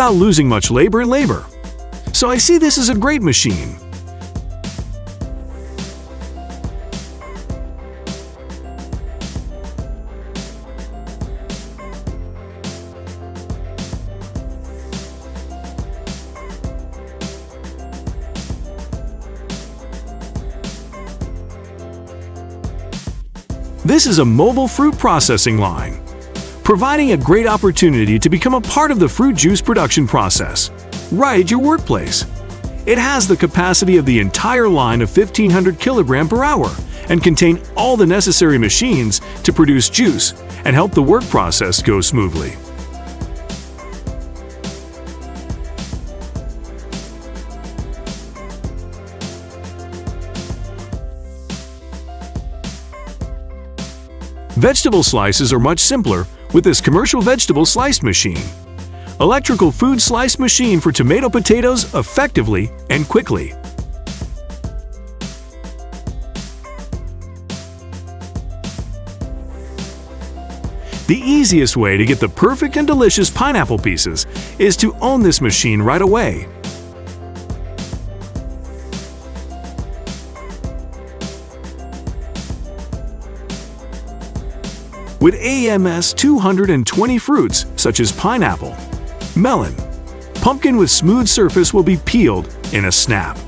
without losing much labor. So I see this as a great machine. This is a mobile fruit processing line, providing a great opportunity to become a part of the fruit juice production process, right at your workplace. It has the capacity of the entire line of 1,500 kg per hour and contain all the necessary machines to produce juice and help the work process go smoothly. Vegetable slices are much simpler with this commercial vegetable slice machine. Electrical food slice machine for tomato potatoes effectively and quickly. The easiest way to get the perfect and delicious pineapple pieces is to own this machine right away. With AMS 220 fruits such as pineapple, melon, pumpkin with smooth surface will be peeled in a snap.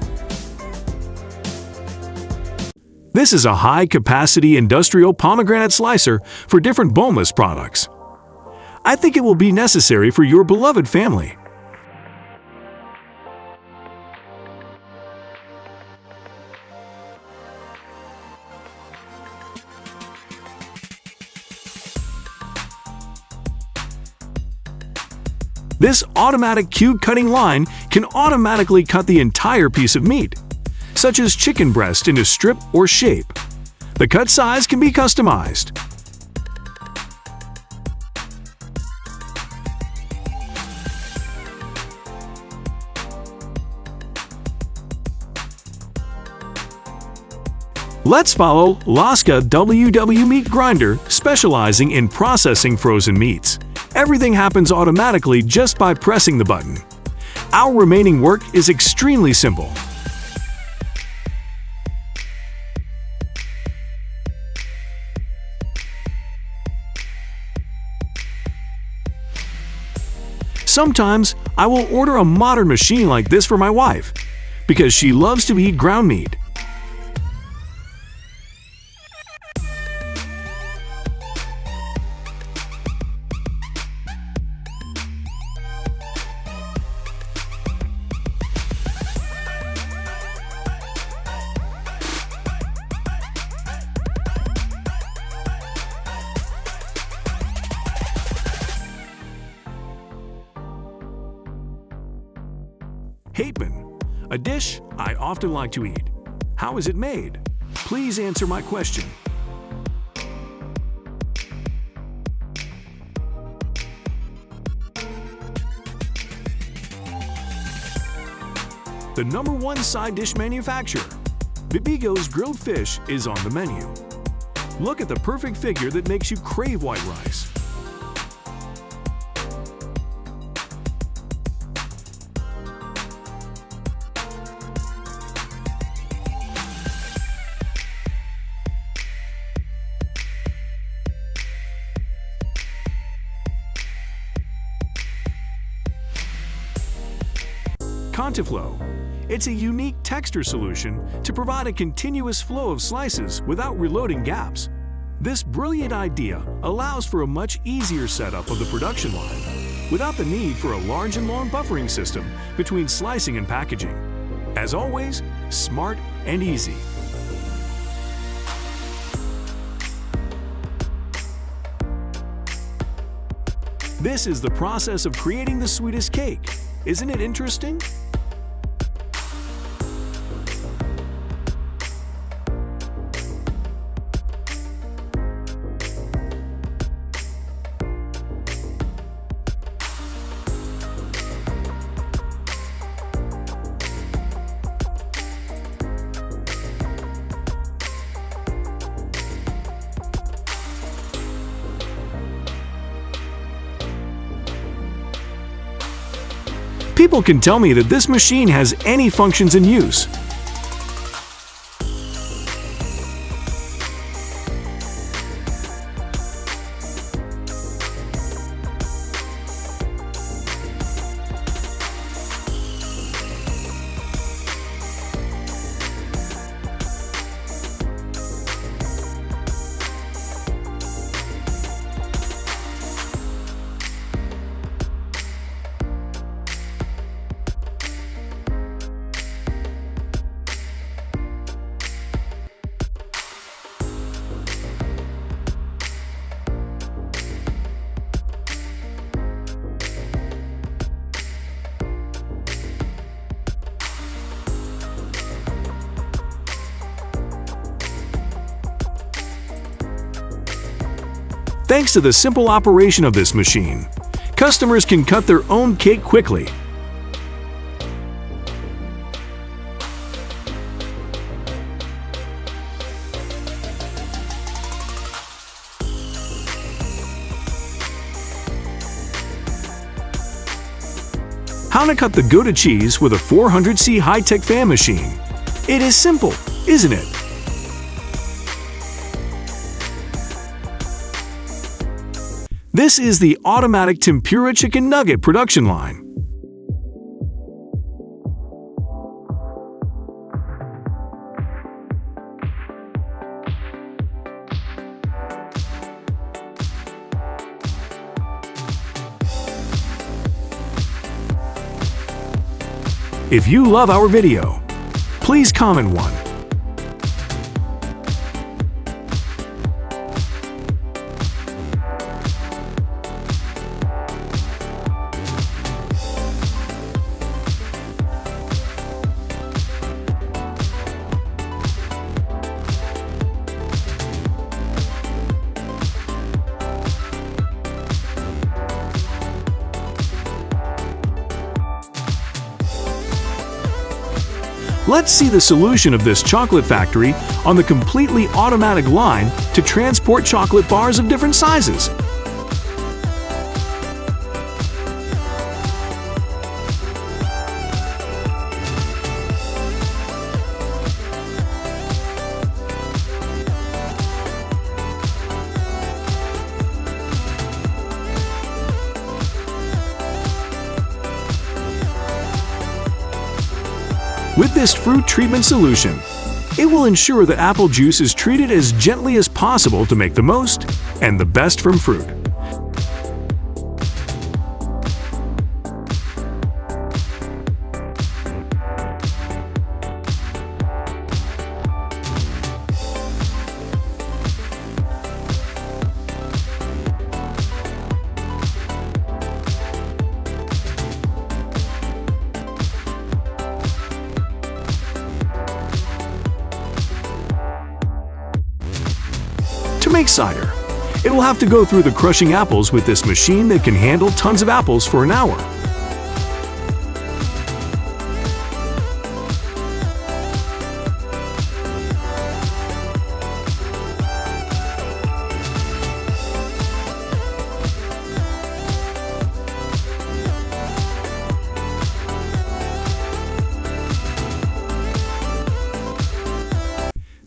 This is a high-capacity industrial pomegranate slicer for different boneless products. I think it will be necessary for your beloved family. This automatic cube cutting line can automatically cut the entire piece of meat, such as chicken breast, into strip or shape. The cut size can be customized. Let's follow Laska WW Meat Grinder, specializing in processing frozen meats. Everything happens automatically just by pressing the button. Our remaining work is extremely simple. Sometimes I will order a modern machine like this for my wife because she loves to eat ground meat. Hateman, a dish I often like to eat. How is it made? Please answer my question. The #1 side dish manufacturer, Bibigo's grilled fish, is on the menu. Look at the perfect figure that makes you crave white rice. Contiflow. It's a unique texture solution to provide a continuous flow of slices without reloading gaps. This brilliant idea allows for a much easier setup of the production line without the need for a large and long buffering system between slicing and packaging. As always, smart and easy. This is the process of creating the sweetest cake. Isn't it interesting? people can tell me that this machine has any functions in use. Thanks to the simple operation of this machine, customers can cut their own cake quickly. How to cut the Gouda cheese with a 400C high-tech fan machine. It is simple, isn't it? This is the automatic tempura chicken nugget production line. If you love our video, please comment one. Let's see the solution of this chocolate factory on the completely automatic line to transport chocolate bars of different sizes. With this fruit treatment solution, it will ensure that apple juice is treated as gently as possible to make the most and the best from fruit. To make cider, it will have to go through the crushing apples with this machine that can handle tons of apples for an hour.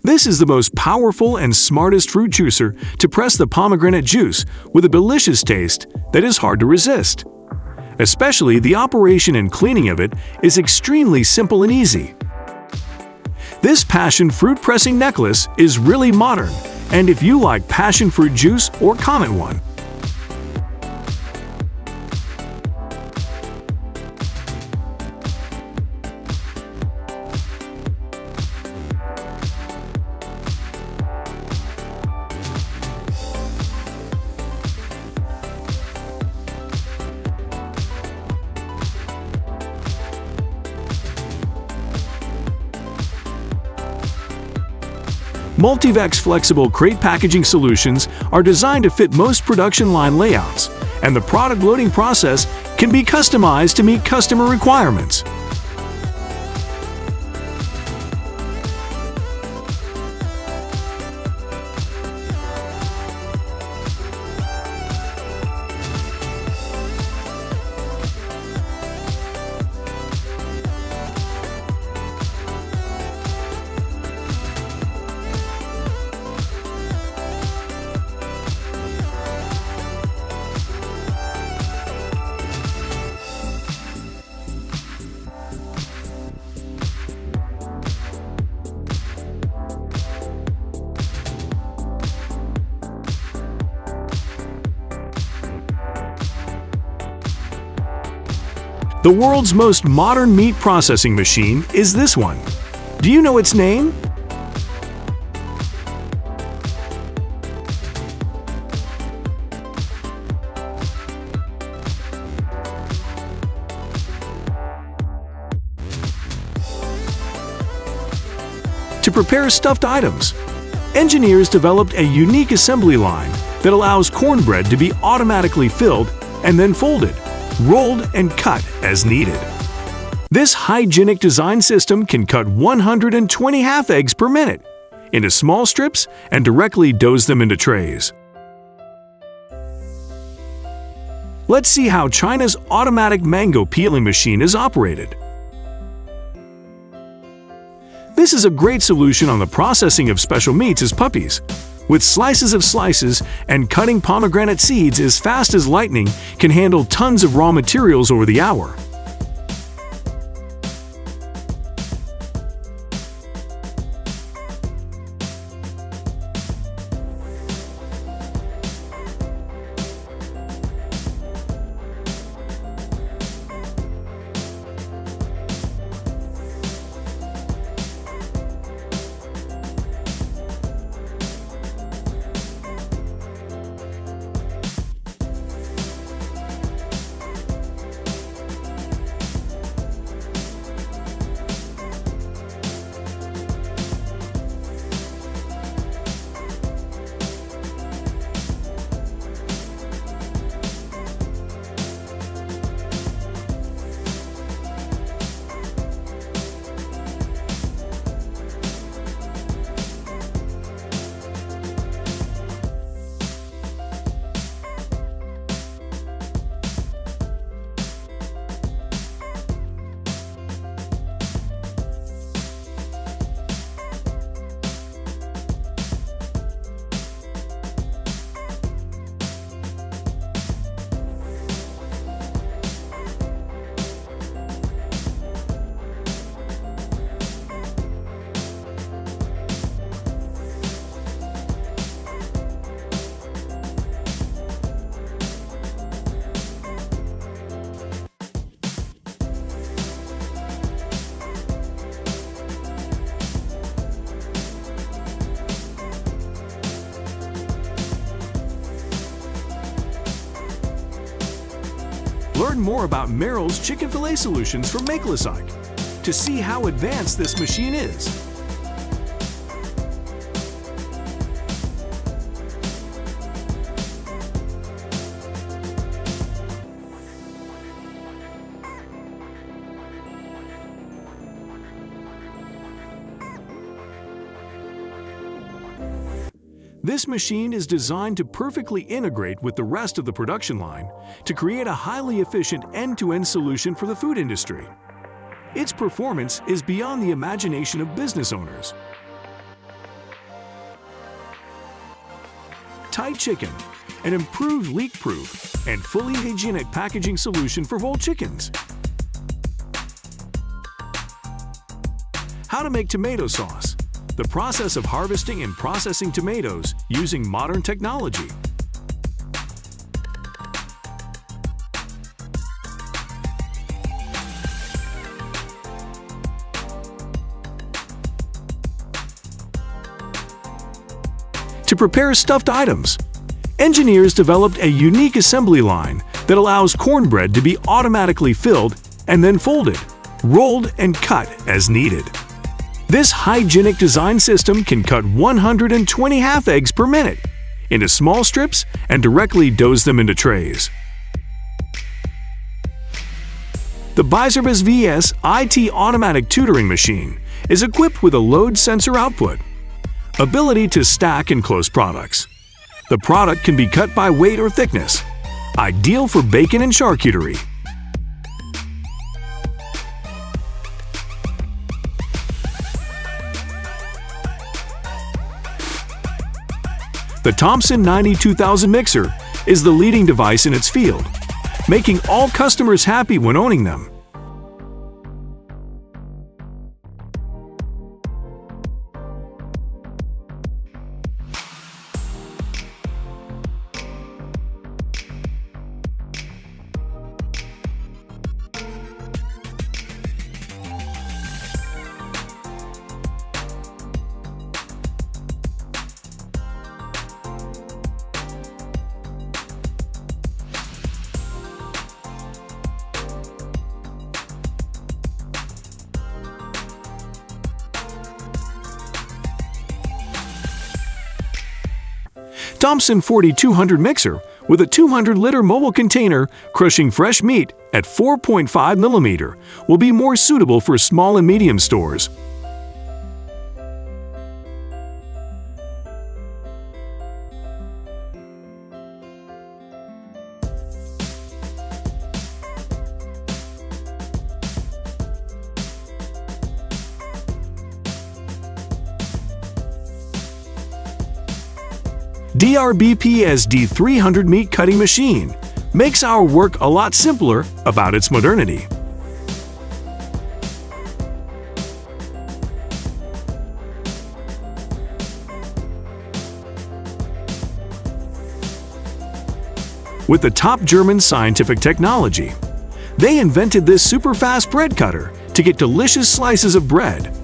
This is the most powerful and smartest fruit juicer to press the pomegranate juice with a delicious taste that is hard to resist. Especially the operation and cleaning of it is extremely simple and easy. This passion fruit pressing necklace is really modern, and if you like passion fruit juice, or comment one. Multivex flexible crate packaging solutions are designed to fit most production line layouts, and the product loading process can be customized to meet customer requirements. The world's most modern meat processing machine is this one. Do you know its name? To prepare stuffed items, engineers developed a unique assembly line that allows cornbread to be automatically filled and then folded, rolled, and cut as needed. This hygienic design system can cut 120 half eggs per minute into small strips and directly dose them into trays. Let's see how China's automatic mango peeling machine is operated. This is a great solution on the processing of special meats as puppies. With slices of slices and cutting pomegranate seeds as fast as lightning can handle tons of raw materials over the hour. Learn more about Merrill's chicken fillet solutions from meticulous to see how advanced this machine is. This machine is designed to perfectly integrate with the rest of the production line to create a highly efficient end-to-end solution for the food industry. Its performance is beyond the imagination of business owners. Tight chicken, an improved leak-proof and fully hygienic packaging solution for whole chickens. How to make tomato sauce. The process of harvesting and processing tomatoes using modern technology. To prepare stuffed items, engineers developed a unique assembly line that allows cornbread to be automatically filled and then folded, rolled, and cut as needed. This hygienic design system can cut 120 half eggs per minute into small strips and directly dose them into trays. The Bizerbus VS IT automatic tutoring machine is equipped with a load sensor output, ability to stack and close products. The product can be cut by weight or thickness, ideal for bacon and charcuterie. The Thompson 92000 mixer is the leading device in its field, making all customers happy when owning them. Thompson 4200 mixer with a 200-liter mobile container crushing fresh meat at 4.5 mm will be more suitable for small and medium stores. DRBP's D300 meat cutting machine makes our work a lot simpler about its modernity. With the top German scientific technology, they invented this super-fast bread cutter to get delicious slices of bread.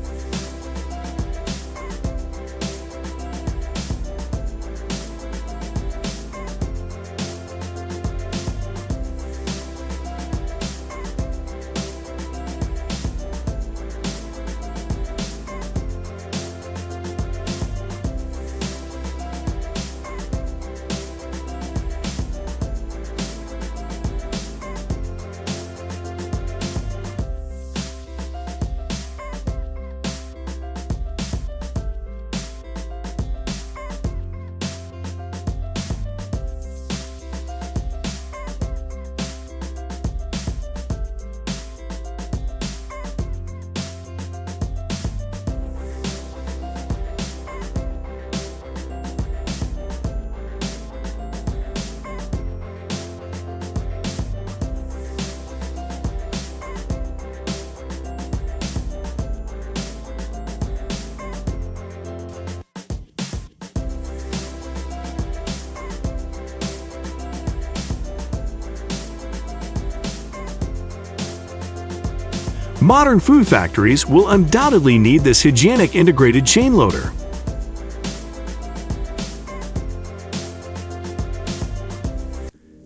Modern food factories will undoubtedly need this hygienic integrated chain loader.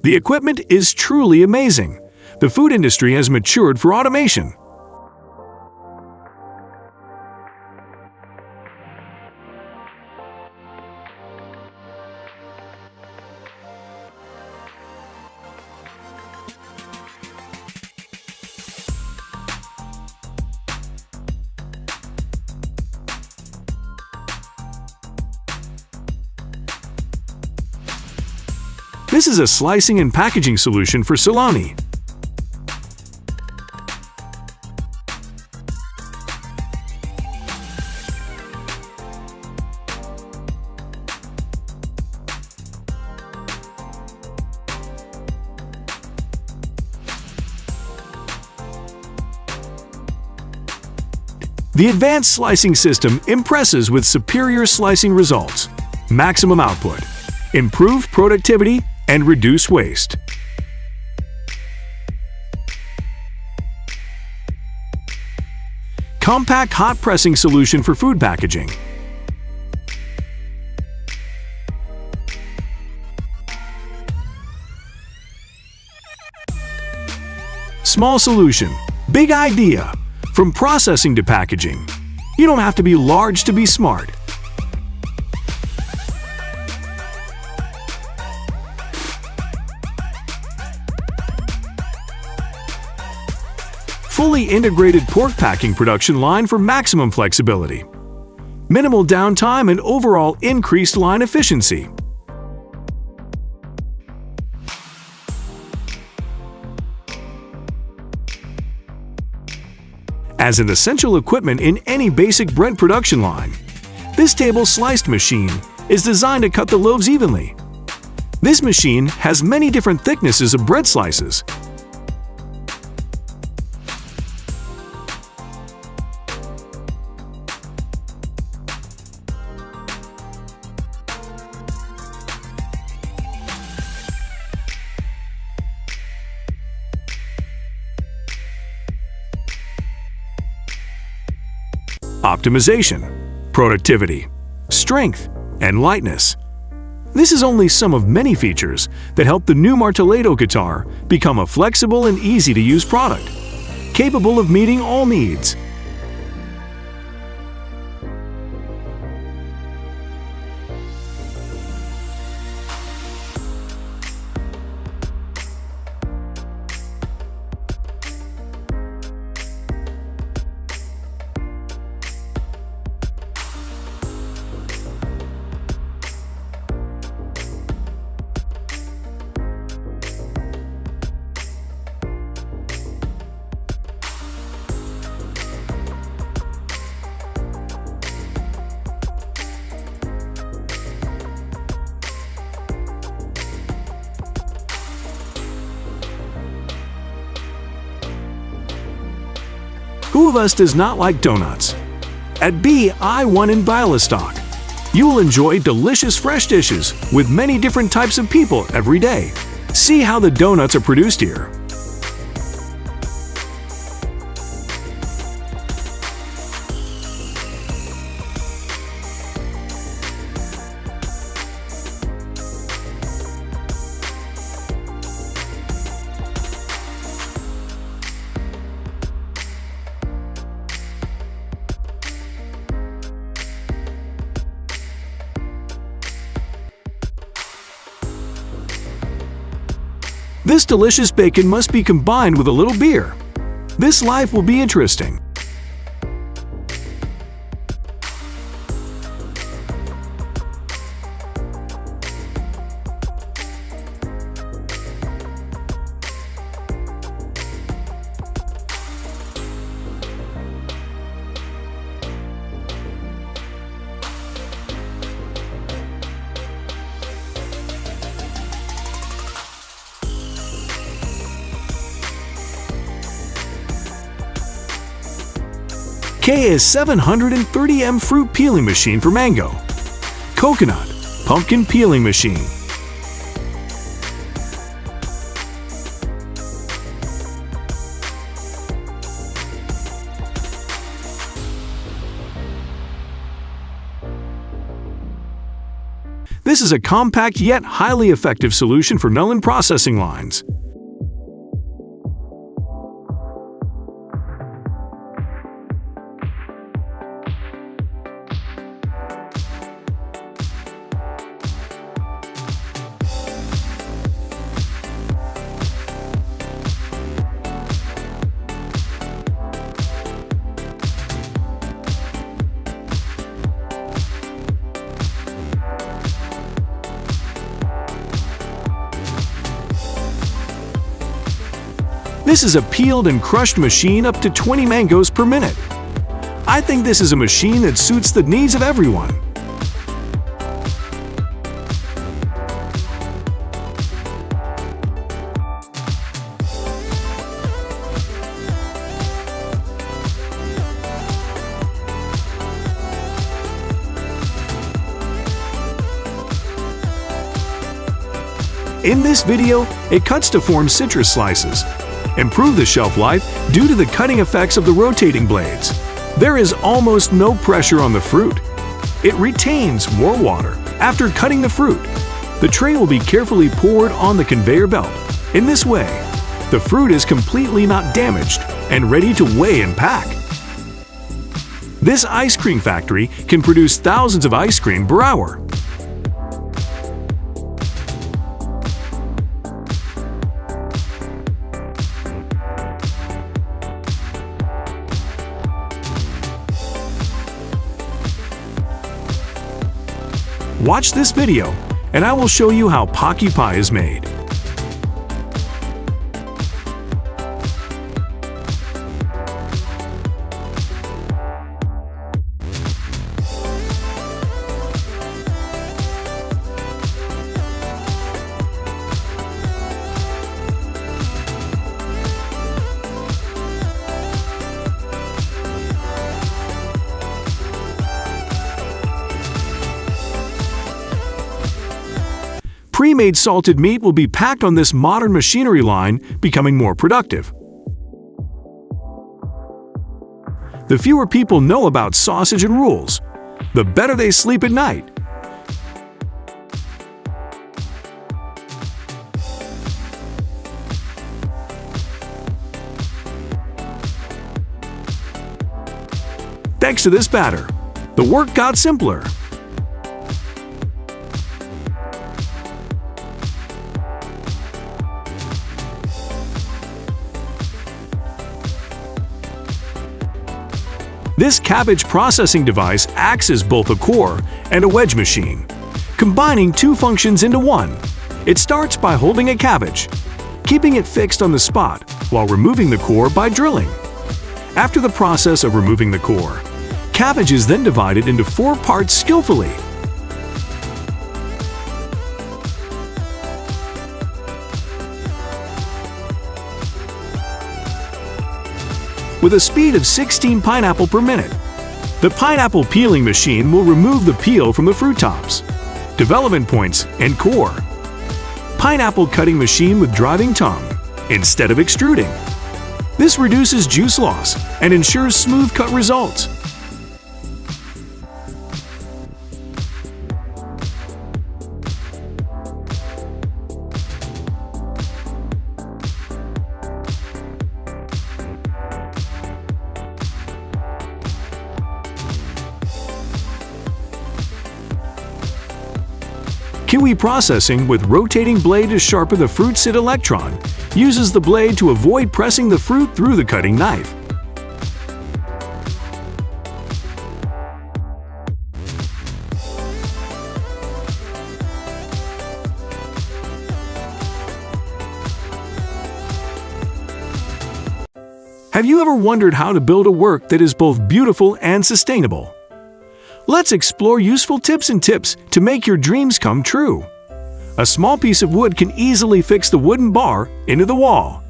The equipment is truly amazing. The food industry has matured for automation. This is a slicing and packaging solution for salami. The advanced slicing system impresses with superior slicing results, maximum output, improved productivity, and reduce waste. Compact hot pressing solution for food packaging. Small solution, big idea. From processing to packaging. You don't have to be large to be smart. Fully integrated pork packing production line for maximum flexibility. Minimal downtime and overall increased line efficiency. As an essential equipment in any basic bread production line, this table sliced machine is designed to cut the loaves evenly. This machine has many different thicknesses of bread slices. Optimization, productivity, strength, and lightness. This is only some of many features that help the new Martelado guitar become a flexible and easy-to-use product, capable of meeting all needs. Who of us does not like donuts? At B, I won in Bialystok. You will enjoy delicious fresh dishes with many different types of people every day. See how the donuts are produced here. This delicious bacon must be combined with a little beer. This life will be interesting. K is 730M fruit peeling machine for mango. Coconut, pumpkin peeling machine. This is a compact yet highly effective solution for melon processing lines. This is a peeled and crushed machine up to 20 mangoes per minute. I think this is a machine that suits the needs of everyone. In this video, it cuts to form citrus slices. Improve the shelf life due to the cutting effects of the rotating blades. There is almost no pressure on the fruit. It retains more water after cutting the fruit. The tray will be carefully poured on the conveyor belt. In this way, the fruit is completely not damaged and ready to weigh and pack. This ice cream factory can produce thousands of ice cream per hour. Watch this video, and I will show you how Pocky Pie is made. Pre-made salted meat will be packed on this modern machinery line, becoming more productive. The fewer people know about sausage and rules, the better they sleep at night. Thanks to this batter, the work got simpler. This cabbage processing device acts as both a core and a wedge machine, combining two functions into one. It starts by holding a cabbage, keeping it fixed on the spot while removing the core by drilling. After the process of removing the core, cabbage is then divided into 4 parts skillfully. with a speed of 16 pineapple per minute. The pineapple peeling machine will remove the peel from the fruit tops, development points, and core. Pineapple cutting machine with driving tongue instead of extruding. This reduces juice loss and ensures smooth cut results. Kiwi processing with rotating blade to sharpen the fruit sit electron uses the blade to avoid pressing the fruit through the cutting knife. Have you ever wondered how to build a work that is both beautiful and sustainable? Let's explore useful tips to make your dreams come true. A small piece of wood can easily fix the wooden bar into the wall.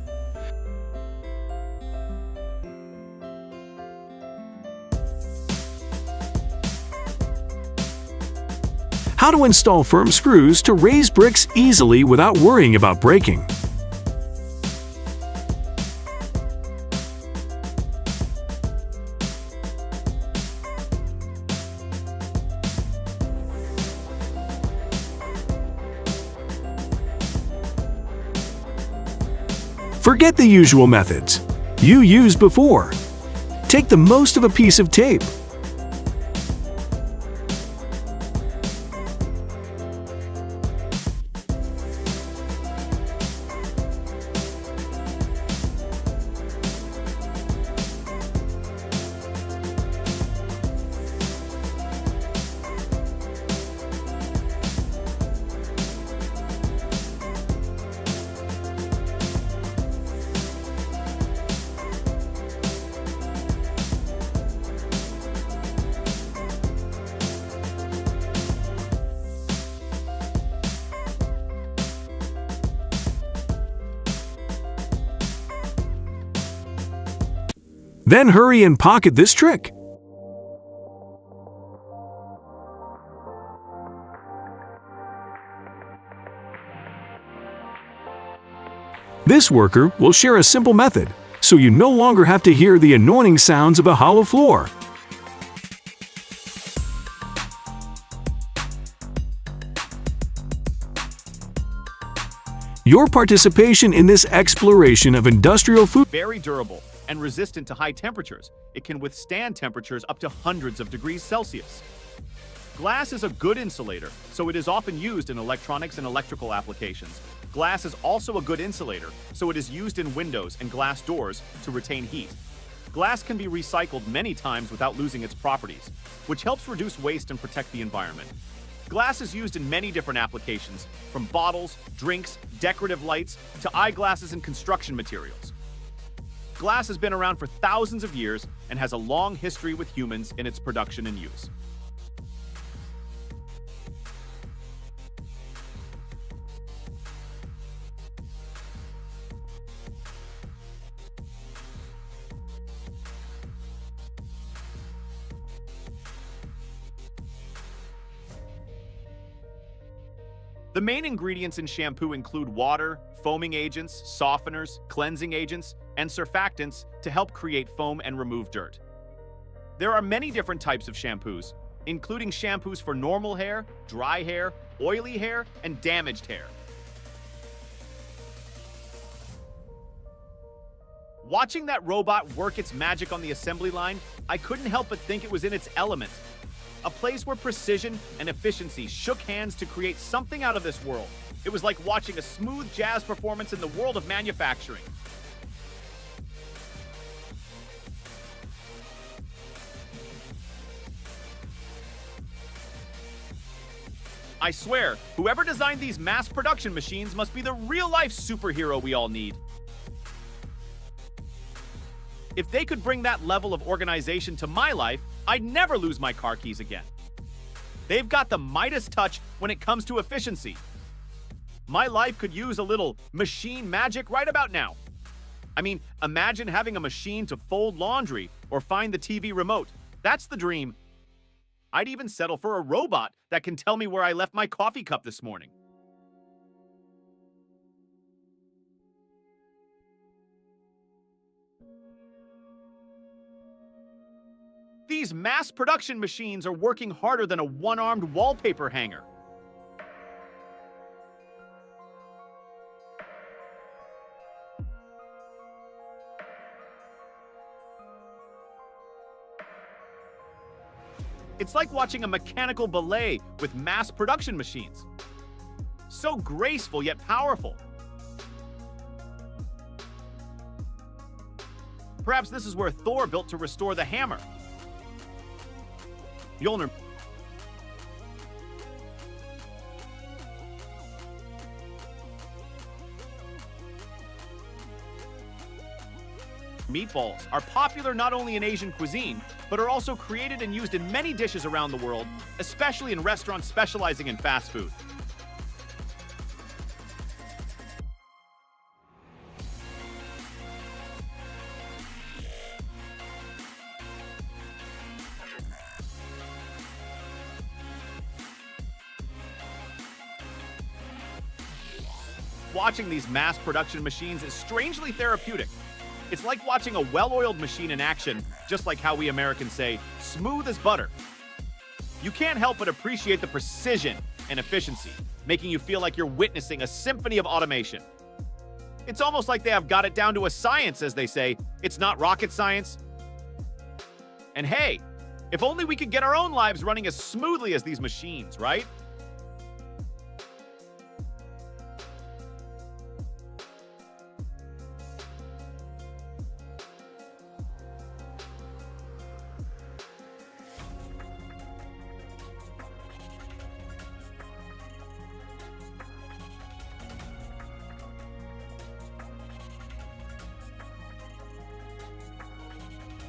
How to install firm screws to raise bricks easily without worrying about breaking. Forget the usual methods you used before. Take the most of a piece of tape. Then hurry and pocket this trick. This worker will share a simple method, so you no longer have to hear the annoying sounds of a hollow floor. Your participation in this exploration of industrial food very durable and resistant to high temperatures. It can withstand temperatures up to hundreds of degrees Celsius. Glass is a good insulator, so it is often used in electronics and electrical applications. Glass is also a good insulator, so it is used in windows and glass doors to retain heat. Glass can be recycled many times without losing its properties, which helps reduce waste and protect the environment. Glass is used in many different applications, from bottles, drinks, decorative lights, to eyeglasses and construction materials. Glass has been around for thousands of years and has a long history with humans in its production and use. The main ingredients in shampoo include water, foaming agents, softeners, cleansing agents, and surfactants to help create foam and remove dirt. There are many different types of shampoos, including shampoos for normal hair, dry hair, oily hair, and damaged hair. Watching that robot work its magic on the assembly line, I couldn't help but think it was in its element. A place where precision and efficiency shook hands to create something out of this world. It was like watching a smooth jazz performance in the world of manufacturing. I swear, whoever designed these mass production machines must be the real-life superhero we all need. If they could bring that level of organization to my life, I'd never lose my car keys again. They've got the Midas touch when it comes to efficiency. My life could use a little machine magic right about now. I mean, imagine having a machine to fold laundry or find the TV remote. That's the dream. I'd even settle for a robot that can tell me where I left my coffee cup this morning. These mass production machines are working harder than a one-armed wallpaper hanger. It's like watching a mechanical ballet with mass production machines. So graceful yet powerful. Perhaps this is where Thor built to restore the hammer. Mjolnir. Meatballs are popular not only in Asian cuisine, but are also created and used in many dishes around the world, especially in restaurants specializing in fast food. Watching these mass production machines is strangely therapeutic. It's like watching a well-oiled machine in action, just like how we Americans say, smooth as butter. You can't help but appreciate the precision and efficiency, making you feel like you're witnessing a symphony of automation. It's almost like they have got it down to a science, as they say. It's not rocket science. And hey, if only we could get our own lives running as smoothly as these machines, right?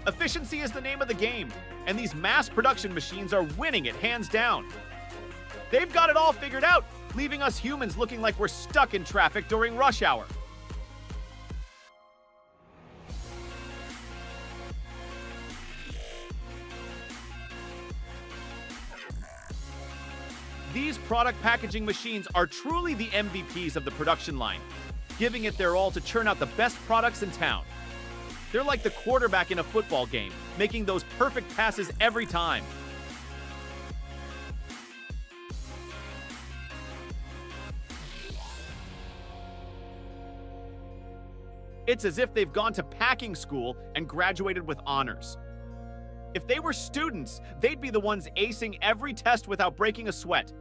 Efficiency is the name of the game, and these mass production machines are winning it hands down. They've got it all figured out, leaving us humans looking like we're stuck in traffic during rush hour. These product packaging machines are truly the MVPs of the production line, giving it their all to churn out the best products in town. They're like the quarterback in a football game, making those perfect passes every time. It's as if they've gone to packing school and graduated with honors. If they were students, they'd be the ones acing every test without breaking a sweat.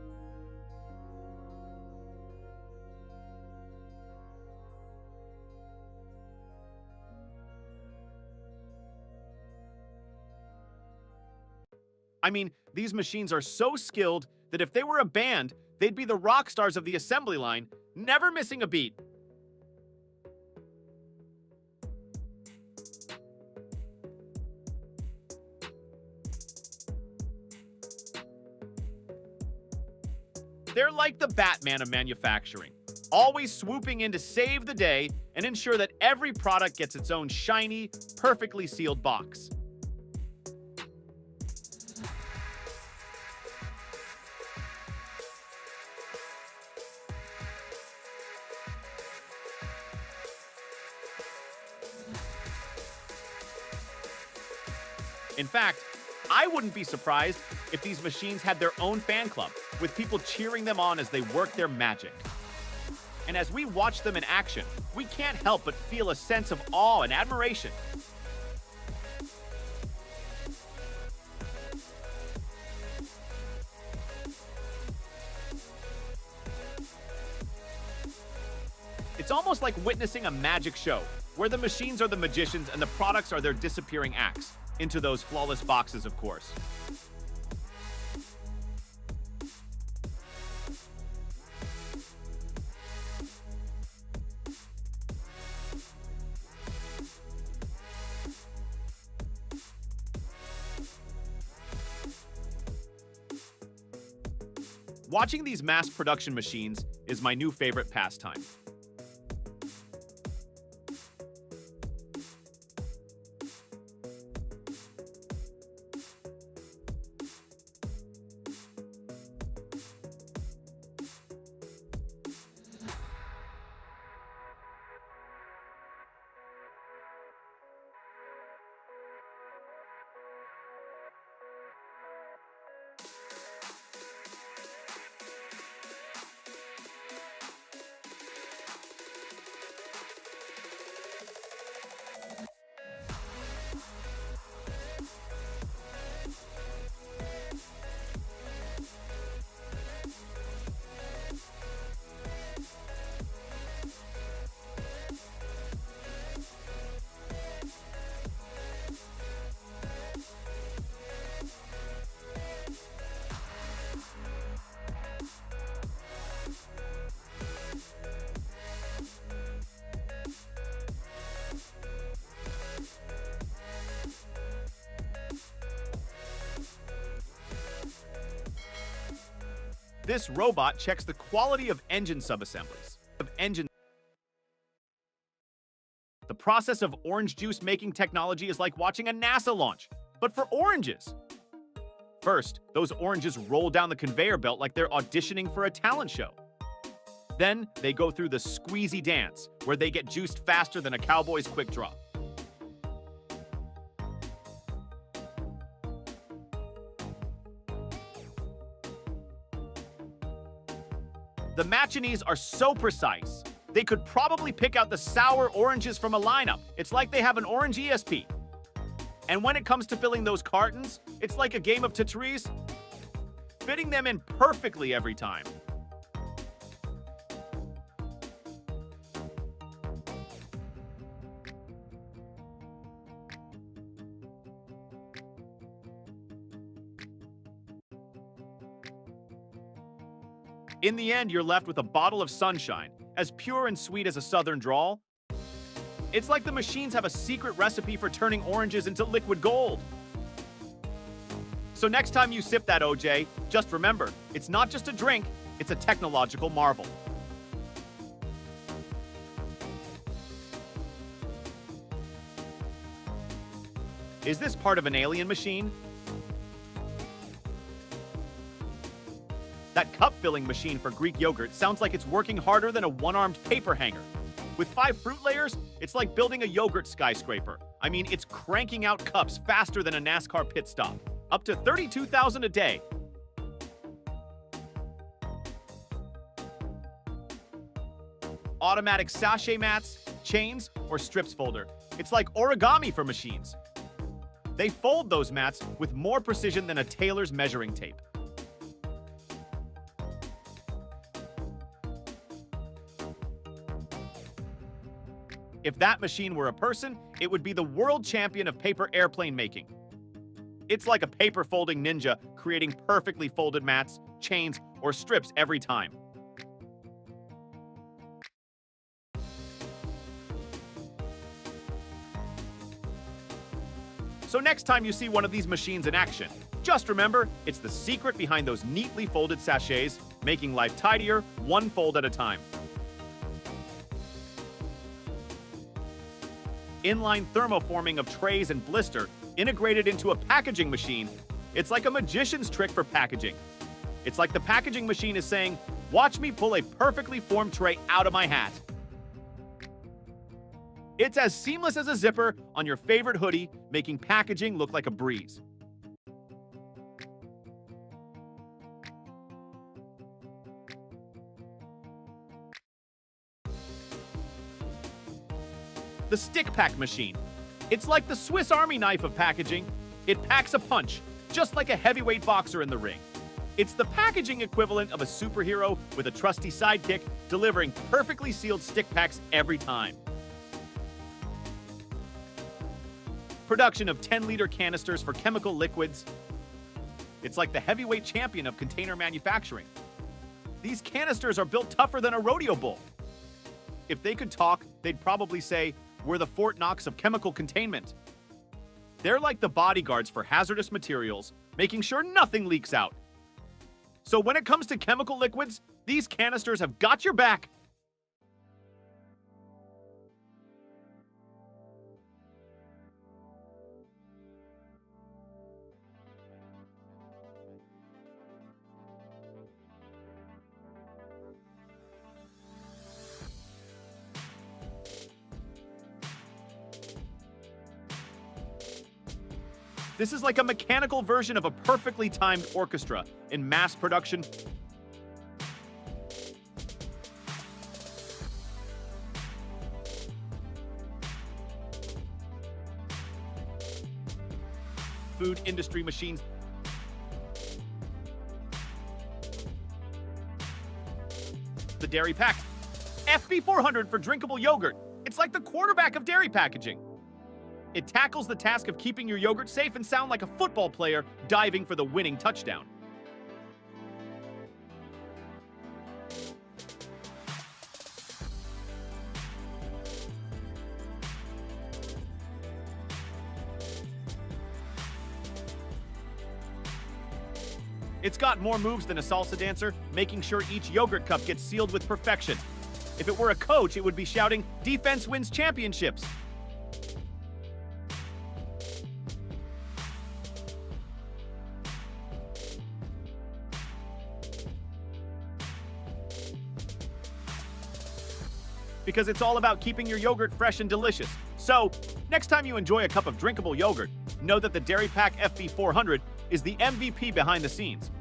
I mean, these machines are so skilled that if they were a band, they'd be the rock stars of the assembly line, never missing a beat. They're like the Batman of manufacturing, always swooping in to save the day and ensure that every product gets its own shiny, perfectly sealed box. In fact, I wouldn't be surprised if these machines had their own fan club, with people cheering them on as they work their magic. And as we watch them in action, we can't help but feel a sense of awe and admiration. It's almost like witnessing a magic show, where the machines are the magicians and the products are their disappearing acts. Into those flawless boxes, of course. Watching these mass production machines is my new favorite pastime. This robot checks the quality of engine subassemblies. The process of orange juice making technology is like watching a NASA launch, but for oranges. First, those oranges roll down the conveyor belt like they're auditioning for a talent show. Then, they go through the squeezy dance, where they get juiced faster than a cowboy's quick draw. The Machinis are so precise, they could probably pick out the sour oranges from a lineup. It's like they have an orange ESP. And when it comes to filling those cartons, it's like a game of Tetris, fitting them in perfectly every time. In the end, you're left with a bottle of sunshine, as pure and sweet as a southern drawl. It's like the machines have a secret recipe for turning oranges into liquid gold. So next time you sip that OJ, just remember, it's not just a drink, it's a technological marvel. Is this part of an alien machine? That cup-filling machine for Greek yogurt sounds like it's working harder than a one-armed paper hanger. With 5 fruit layers, it's like building a yogurt skyscraper. I mean, it's cranking out cups faster than a NASCAR pit stop. Up to 32,000 a day. Automatic sachet mats, chains, or strips folder. It's like origami for machines. They fold those mats with more precision than a tailor's measuring tape. If that machine were a person, it would be the world champion of paper airplane making. It's like a paper folding ninja, creating perfectly folded mats, chains, or strips every time. So next time you see one of these machines in action, just remember, it's the secret behind those neatly folded sachets, making life tidier, one fold at a time. Inline thermoforming of trays and blister integrated into a packaging machine. It's like a magician's trick for packaging. It's like the packaging machine is saying, watch me pull a perfectly formed tray out of my hat. It's as seamless as a zipper on your favorite hoodie, making packaging look like a breeze. The stick pack machine. It's like the Swiss Army knife of packaging. It packs a punch, just like a heavyweight boxer in the ring. It's the packaging equivalent of a superhero with a trusty sidekick, delivering perfectly sealed stick packs every time. Production of 10-liter canisters for chemical liquids. It's like the heavyweight champion of container manufacturing. These canisters are built tougher than a rodeo bull. If they could talk, they'd probably say, "We're the Fort Knox of chemical containment." They're like the bodyguards for hazardous materials, making sure nothing leaks out. So when it comes to chemical liquids, these canisters have got your back. This is like a mechanical version of a perfectly timed orchestra in mass production. Food industry machines. The dairy pack. FB400 for drinkable yogurt. It's like the quarterback of dairy packaging. It tackles the task of keeping your yogurt safe and sound like a football player diving for the winning touchdown. It's got more moves than a salsa dancer, making sure each yogurt cup gets sealed with perfection. If it were a coach, it would be shouting, "Defense wins championships." Because it's all about keeping your yogurt fresh and delicious. So, next time you enjoy a cup of drinkable yogurt, know that the Dairy Pack FB400 is the MVP behind the scenes.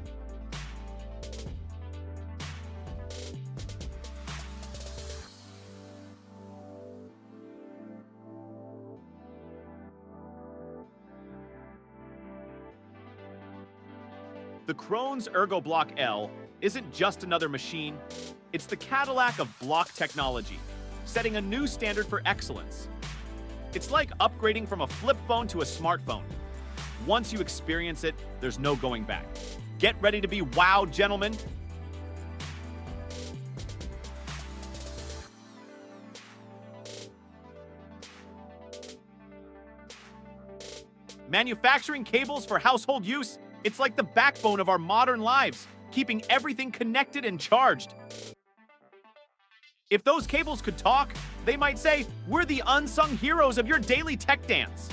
The Krohn's Ergo Block L isn't just another machine, it's the Cadillac of block technology, setting a new standard for excellence. It's like upgrading from a flip phone to a smartphone. Once you experience it, there's no going back. Get ready to be wowed, gentlemen. Manufacturing cables for household use, it's like the backbone of our modern lives, keeping everything connected and charged. If those cables could talk, they might say, "We're the unsung heroes of your daily tech dance."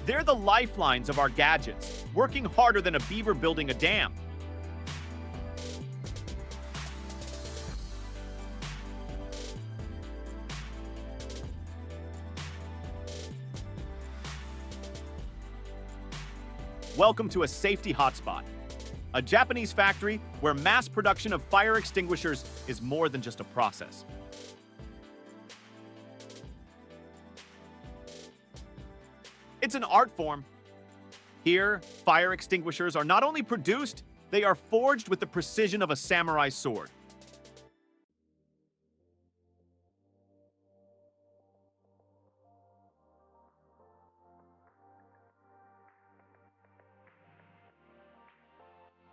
They're the lifelines of our gadgets, working harder than a beaver building a dam. Welcome to a safety hotspot, a Japanese factory where mass production of fire extinguishers is more than just a process. It's an art form. Here, fire extinguishers are not only produced, they are forged with the precision of a samurai sword.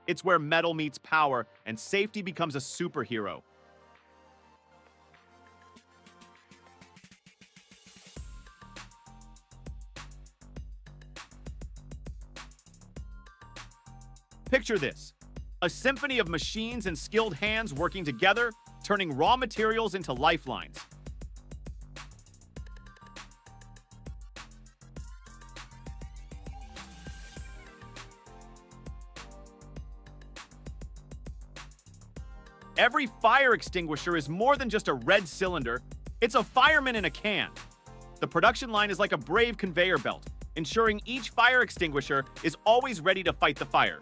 It's where metal meets power and safety becomes a superhero. Picture this, a symphony of machines and skilled hands working together, turning raw materials into lifelines. Every fire extinguisher is more than just a red cylinder, it's a fireman in a can. The production line is like a brave conveyor belt, ensuring each fire extinguisher is always ready to fight the fire.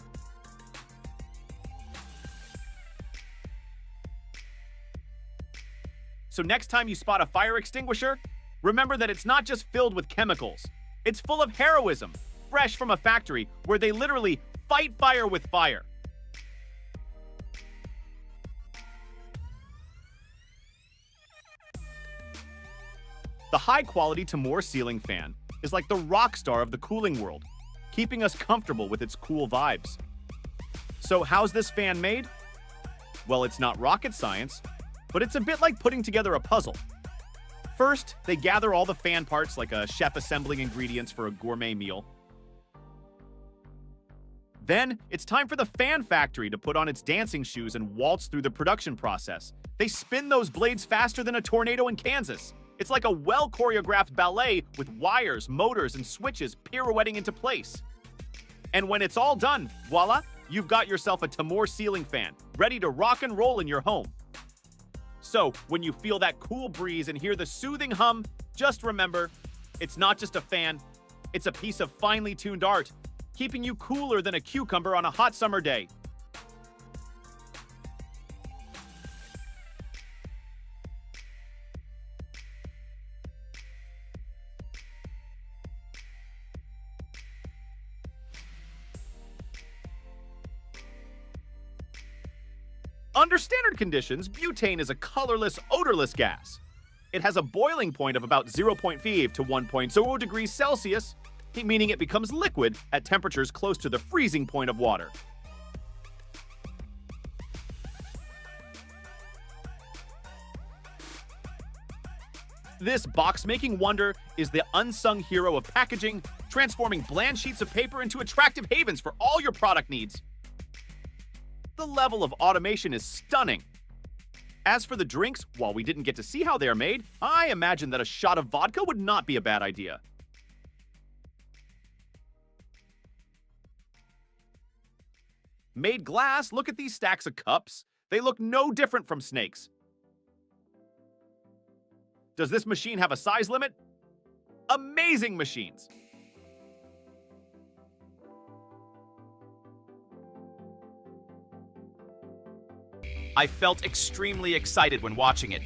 So next time you spot a fire extinguisher, remember that it's not just filled with chemicals. It's full of heroism, fresh from a factory where they literally fight fire with fire. The high-quality Temur ceiling fan is like the rock star of the cooling world, keeping us comfortable with its cool vibes. So how's this fan made? Well, it's not rocket science, but it's a bit like putting together a puzzle. First, they gather all the fan parts like a chef assembling ingredients for a gourmet meal. Then, it's time for the fan factory to put on its dancing shoes and waltz through the production process. They spin those blades faster than a tornado in Kansas. It's like a well-choreographed ballet with wires, motors, and switches pirouetting into place. And when it's all done, voila, you've got yourself a Temur ceiling fan, ready to rock and roll in your home. So, when you feel that cool breeze and hear the soothing hum, just remember, it's not just a fan, it's a piece of finely tuned art, keeping you cooler than a cucumber on a hot summer day. Under standard conditions, butane is a colorless, odorless gas. It has a boiling point of about 0.5 to 1.0 degrees Celsius, meaning it becomes liquid at temperatures close to the freezing point of water. This box-making wonder is the unsung hero of packaging, transforming bland sheets of paper into attractive havens for all your product needs. The level of automation is stunning. As for the drinks, while we didn't get to see how they are made, I imagine that a shot of vodka would not be a bad idea. Made glass, look at these stacks of cups. They look no different from snakes. Does this machine have a size limit? Amazing machines! I felt extremely excited when watching it.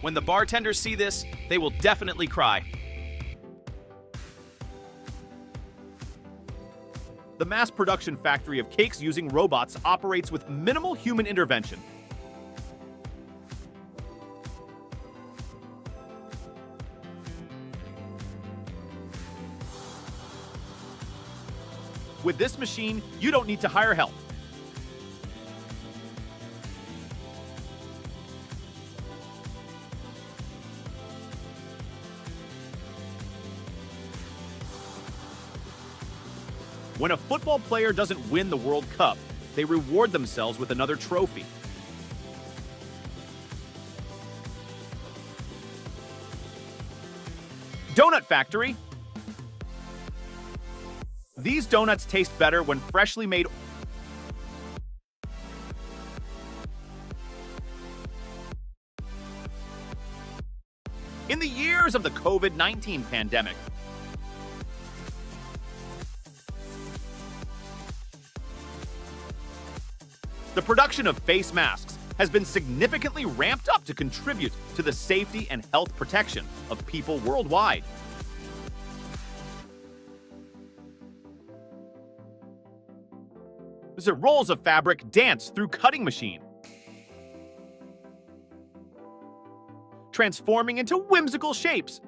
When the bartenders see this, they will definitely cry. The mass production factory of cakes using robots operates with minimal human intervention. With this machine, you don't need to hire help. When a football player doesn't win the World Cup, they reward themselves with another trophy. Donut factory. These donuts taste better when freshly made. In the years of the COVID-19 pandemic, the production of face masks has been significantly ramped up to contribute to the safety and health protection of people worldwide. The rolls of fabric dance through cutting machine, transforming into whimsical shapes.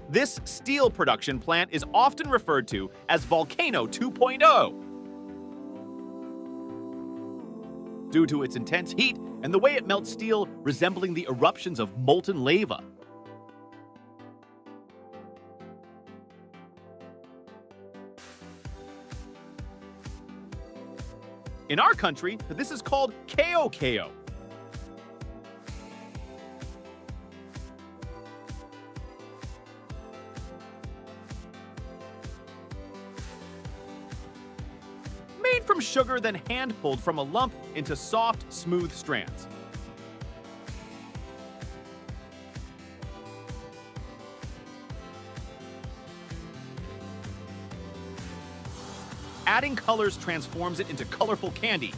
This steel production plant is often referred to as Volcano 2.0. Due to its intense heat and the way it melts steel resembling the eruptions of molten lava. In our country, this is called KO. Made from sugar, then hand-pulled from a lump into soft, smooth strands. Adding colors transforms it into colorful candy.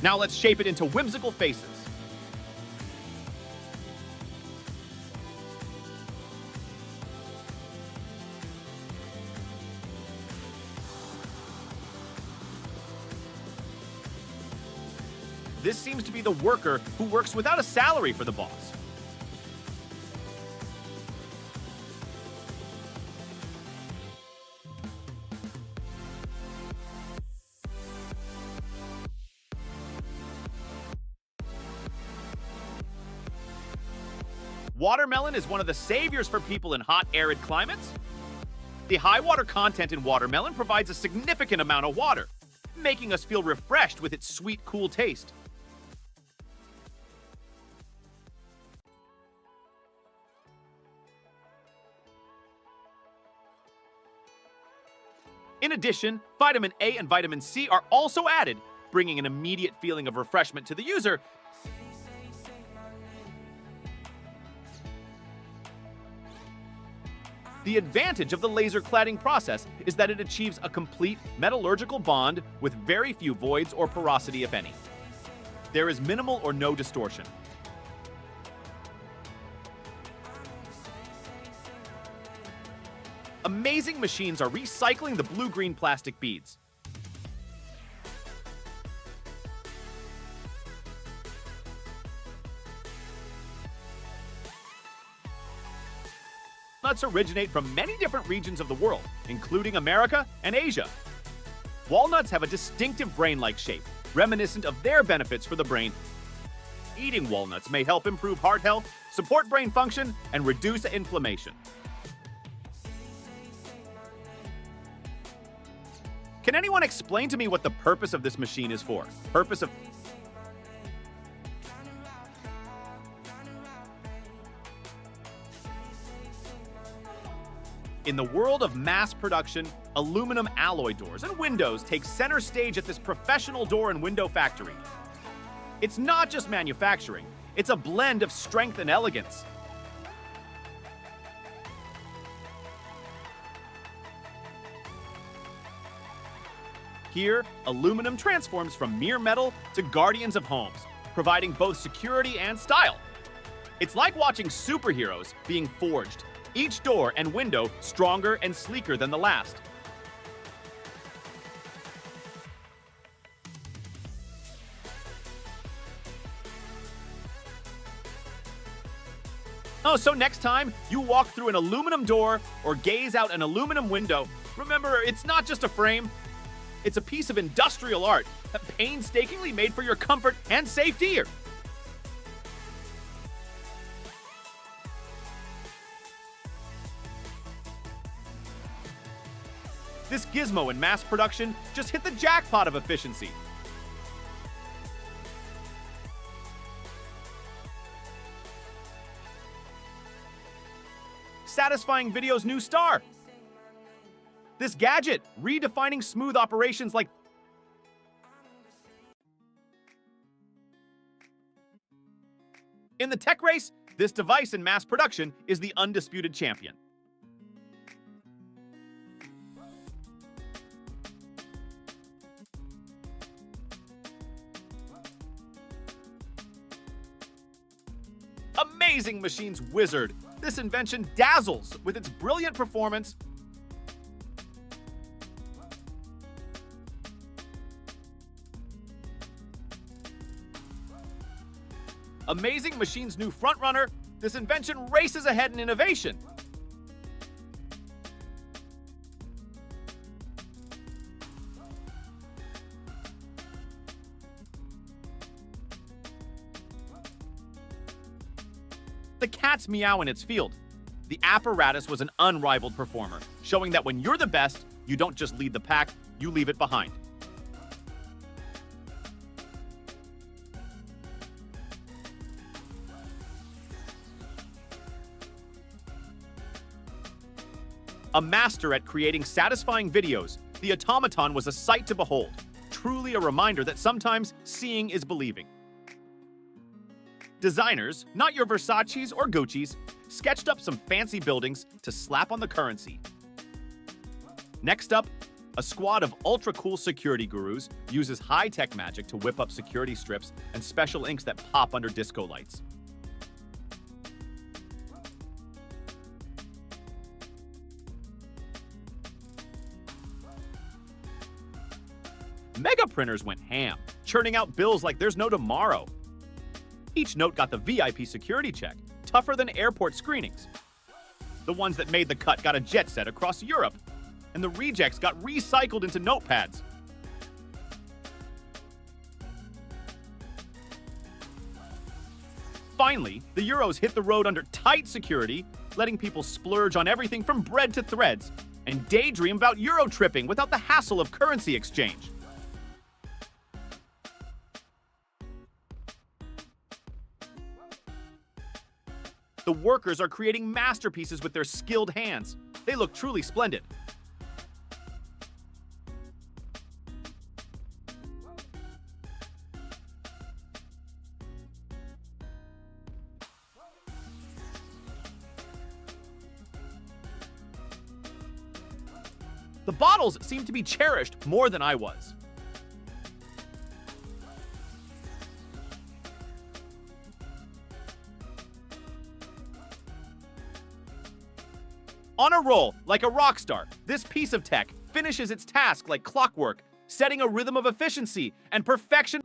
Now let's shape it into whimsical faces. This seems to be the worker who works without a salary for the boss. Watermelon is one of the saviors for people in hot, arid climates. The high water content in watermelon provides a significant amount of water, making us feel refreshed with its sweet, cool taste. In addition, vitamin A and vitamin C are also added, bringing an immediate feeling of refreshment to the user. The advantage of the laser cladding process is that it achieves a complete metallurgical bond with very few voids or porosity, if any. There is minimal or no distortion. Amazing machines are recycling the blue-green plastic beads. walnuts originate from many different regions of the world, including America and Asia. Walnuts have a distinctive brain-like shape, reminiscent of their benefits for the brain. Eating walnuts may help improve heart health, support brain function, and reduce inflammation. Can anyone explain to me what the purpose of this machine is for? In the world of mass production, aluminum alloy doors and windows take center stage at this professional door and window factory. It's not just manufacturing, it's a blend of strength and elegance. Here, aluminum transforms from mere metal to guardians of homes, providing both security and style. It's like watching superheroes being forged, each door and window stronger and sleeker than the last. Oh, so next time you walk through an aluminum door or gaze out an aluminum window, remember, it's not just a frame. It's a piece of industrial art, painstakingly made for your comfort and safety. This gizmo in mass production just hit the jackpot of efficiency. Satisfying Video's new star. This gadget, redefining smooth operations like... In the tech race, this device in mass production is the undisputed champion. Amazing Machine's wizard. This invention dazzles with its brilliant performance. Amazing Machine's new frontrunner. This invention races ahead in innovation. The cat's meow in its field. The apparatus was an unrivaled performer, showing that when you're the best, you don't just lead the pack, you leave it behind. A master at creating satisfying videos, the automaton was a sight to behold, truly a reminder that sometimes seeing is believing. Designers, not your Versace's or Gucci's, sketched up some fancy buildings to slap on the currency. Next up, a squad of ultra-cool security gurus uses high-tech magic to whip up security strips and special inks that pop under disco lights. Mega printers went ham, churning out bills like there's no tomorrow. Each note got the VIP security check, tougher than airport screenings. The ones that made the cut got a jet set across Europe, and the rejects got recycled into notepads. Finally, the Euros hit the road under tight security, letting people splurge on everything from bread to threads, and daydream about Euro tripping without the hassle of currency exchange. The workers are creating masterpieces with their skilled hands. They look truly splendid. The bottles seem to be cherished more than I was. On a roll, like a rock star, this piece of tech finishes its task like clockwork, setting a rhythm of efficiency and perfection.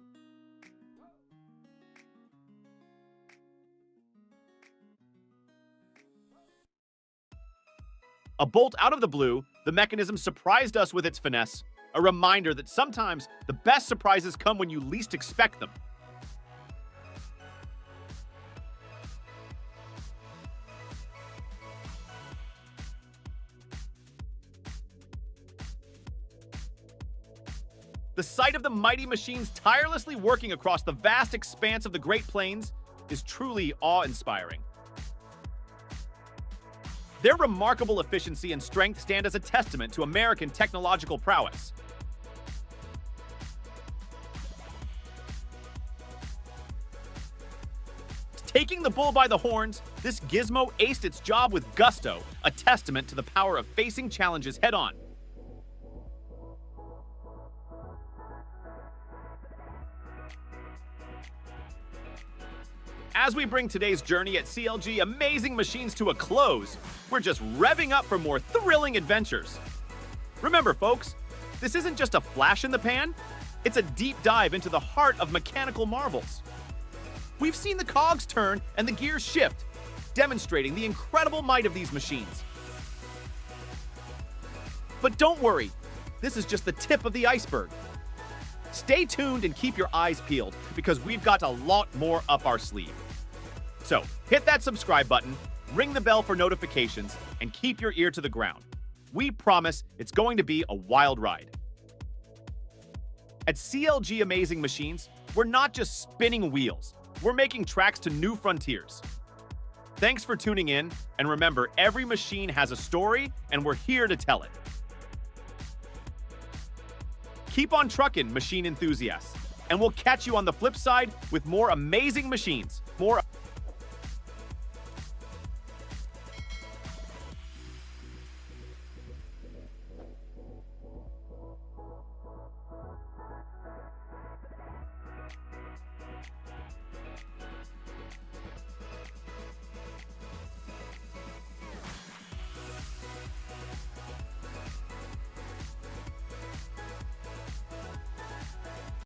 A bolt out of the blue, the mechanism surprised us with its finesse, a reminder that sometimes the best surprises come when you least expect them. The sight of the mighty machines tirelessly working across the vast expanse of the Great Plains is truly awe-inspiring. Their remarkable efficiency and strength stand as a testament to American technological prowess. Taking the bull by the horns, this gizmo aced its job with gusto, a testament to the power of facing challenges head-on. As we bring today's journey at CLG Amazing Machines to a close, we're just revving up for more thrilling adventures. Remember, folks, this isn't just a flash in the pan, it's a deep dive into the heart of mechanical marvels. We've seen the cogs turn and the gears shift, demonstrating the incredible might of these machines. But don't worry, this is just the tip of the iceberg. Stay tuned and keep your eyes peeled, because we've got a lot more up our sleeve. So, hit that subscribe button, ring the bell for notifications, and keep your ear to the ground. We promise it's going to be a wild ride. At CLG Amazing Machines, we're not just spinning wheels, we're making tracks to new frontiers. Thanks for tuning in, and remember, every machine has a story, and we're here to tell it. Keep on trucking, machine enthusiasts, and we'll catch you on the flip side with more amazing machines, more